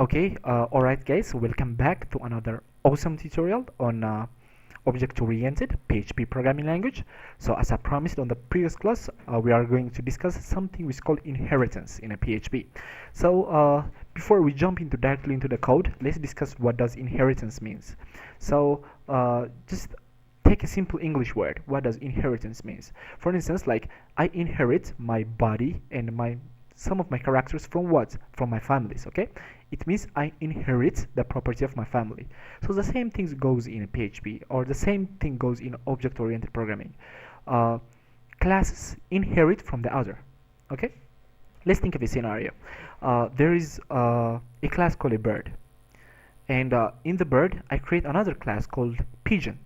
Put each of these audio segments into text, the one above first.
Okay, alright guys, welcome back to another awesome tutorial on object-oriented PHP programming language. So as I promised on the previous class, we are going to discuss something which is called inheritance in a PHP. So before we jump directly into the code, let's discuss what does inheritance means. So just take a simple English word. What does inheritance means? For instance, like I inherit my body and some of my characters from what? From my families, okay? It means I inherit the property of my family. So the same thing goes in PHP, or the same thing goes in object-oriented programming. Classes inherit from the other, okay? Let's think of a scenario. There is a class called a bird, and in the bird I create another class called pigeon,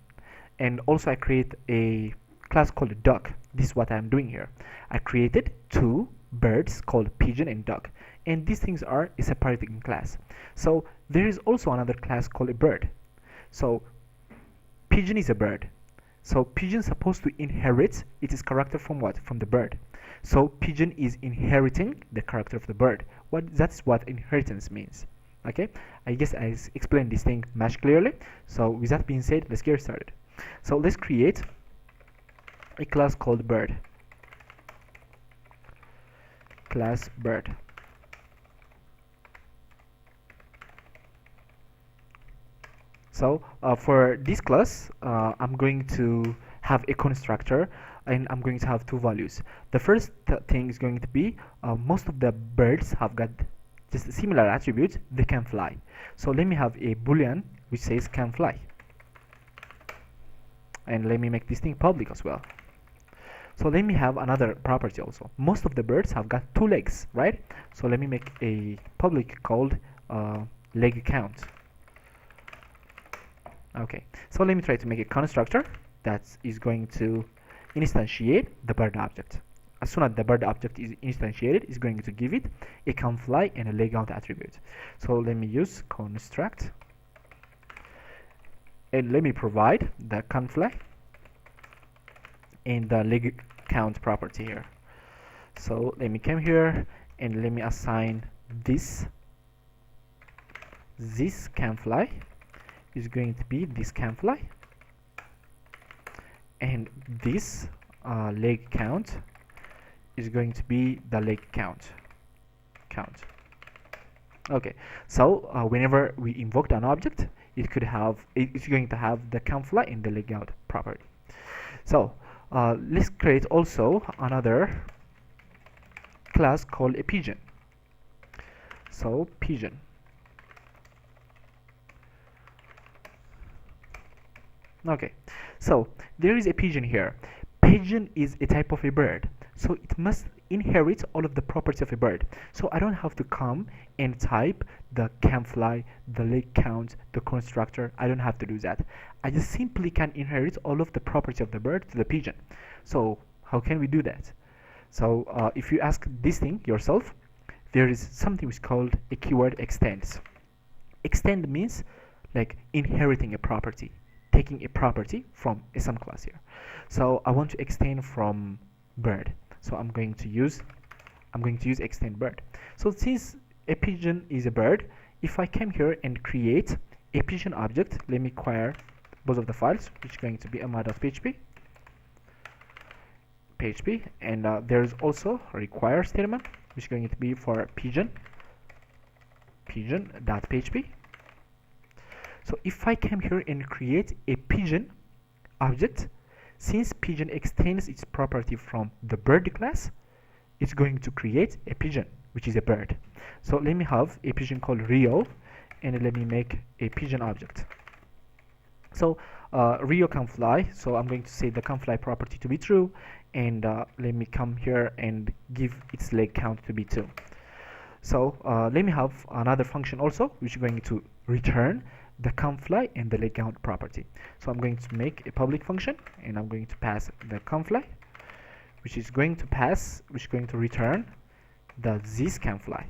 and also I create a class called a duck. This is what I'm doing here. I created two birds called pigeon and duck, and these things are a separating class. So there is also another class called a bird. So pigeon is a bird, so pigeon is supposed to inherit its character from what? From the bird. So pigeon is inheriting the character of the bird. That's what inheritance means. Okay, I guess I explained this thing much clearly. So with that being said, let's get started. So let's create a class called bird. Class bird. So for this class, I'm going to have a constructor, and I'm going to have two values. The first thing is going to be most of the birds have got just similar attributes. They can fly. So let me have a boolean which says can fly, and let me make this thing public as well. So let me have another property also. Most of the birds have got two legs, right? So let me make a public called leg count. Okay, so let me try to make a constructor that is going to instantiate the bird object. As soon as the bird object is instantiated, it's going to give it a can fly and a leg count attribute. So let me use construct, and let me provide the can fly and the leg count property here. So let me come here and let me assign this can fly is going to be this can fly, and this leg count is going to be the leg count. Okay, so whenever we invoked an object, it's going to have the can fly and the leg count property. So let's create also another class called a pigeon. So pigeon. Okay, so there is a pigeon here. Pigeon is a type of a bird, so it must inherit all of the properties of a bird. So I don't have to come and type the can fly, the leg count, the constructor. I don't have to do that. I just simply can inherit all of the properties of the bird to the pigeon. So how can we do that? So if you ask this thing yourself, there is something which is called a keyword extends. Extend means like inheriting a property, taking a property from a some class here. So I want to extend from bird, so I'm going to use extend bird. So since a pigeon is a bird, if I come here and create a pigeon object, let me acquire both of the files, which is going to be ama.php, and there's also a require statement, which is going to be for pigeon.php. So if I come here and create a pigeon object, since pigeon extends its property from the bird class, it's going to create a pigeon, which is a bird. So let me have a pigeon called Rio, and let me make a pigeon object. So Rio can fly, so I'm going to say the can fly property to be true, and let me come here and give its leg count to be 2. So let me have another function also, which is going to return the can fly and the leg count property. So I'm going to make a public function, and I'm going to pass the can fly, which is going to return the this can fly.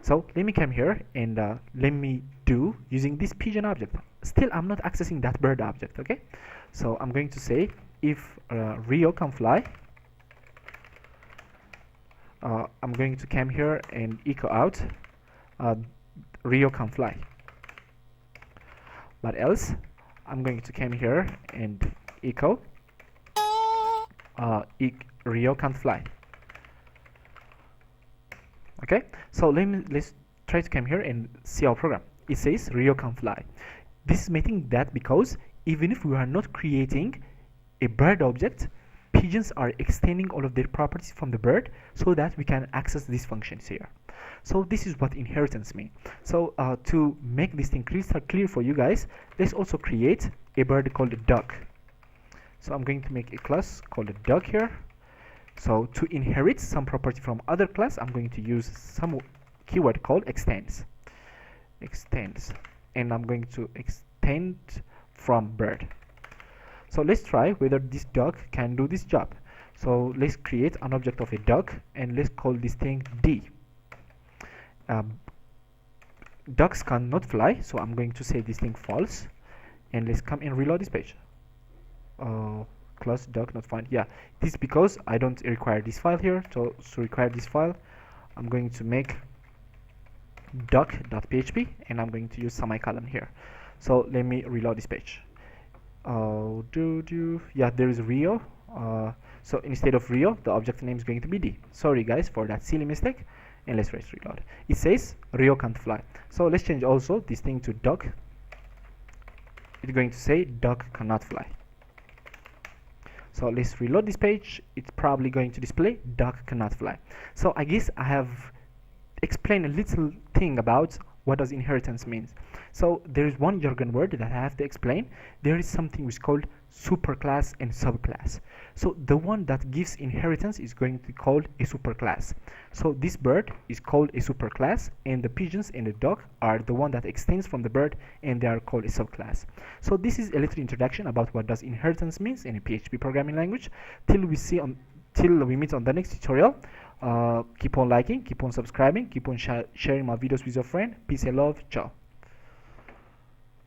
So let me come here and let me do using this pigeon object. Still, I'm not accessing that bird object. Okay, so I'm going to say if Rio can fly, I'm going to come here and echo out uh, Rio can fly. But else I'm going to come here and echo Rio can't fly. Okay, so let's try to come here and see our program. It says Rio can fly. This is making that because even if we are not creating a bird object, pigeons are extending all of their properties from the bird so that we can access these functions here. So this is what inheritance means. So to make this thing crystal clear for you guys, let's also create a bird called a duck. So I'm going to make a class called a duck here. So to inherit some property from other class, I'm going to use some keyword called extends. And I'm going to extend from bird. So let's try whether this duck can do this job. So let's create an object of a duck and let's call this thing D. Ducks cannot fly, so I'm going to say this thing false, and let's come and reload this page. Class duck not found. Yeah, this is because I don't require this file here. So to require this file, I'm going to make duck.php and I'm going to use semicolon here. So let me reload this page. Yeah, there is Rio. So instead of Rio, the object name is going to be D. Sorry guys for that silly mistake. And let's reload. It says Rio can't fly. So let's change also this thing to duck. It's going to say duck cannot fly. So let's reload this page. It's probably going to display duck cannot fly. So I guess I have explained a little thing about what does inheritance means. So there is one jargon word that I have to explain. There is something which is called superclass and subclass. So the one that gives inheritance is going to be called a superclass. So this bird is called a superclass, and the pigeons and the duck are the one that extends from the bird, and they are called a subclass. So this is a little introduction about what does inheritance means in a PHP programming language. Till we meet on the next tutorial. Keep on liking, keep on subscribing, keep on sharing my videos with your friend. Peace and love. Ciao.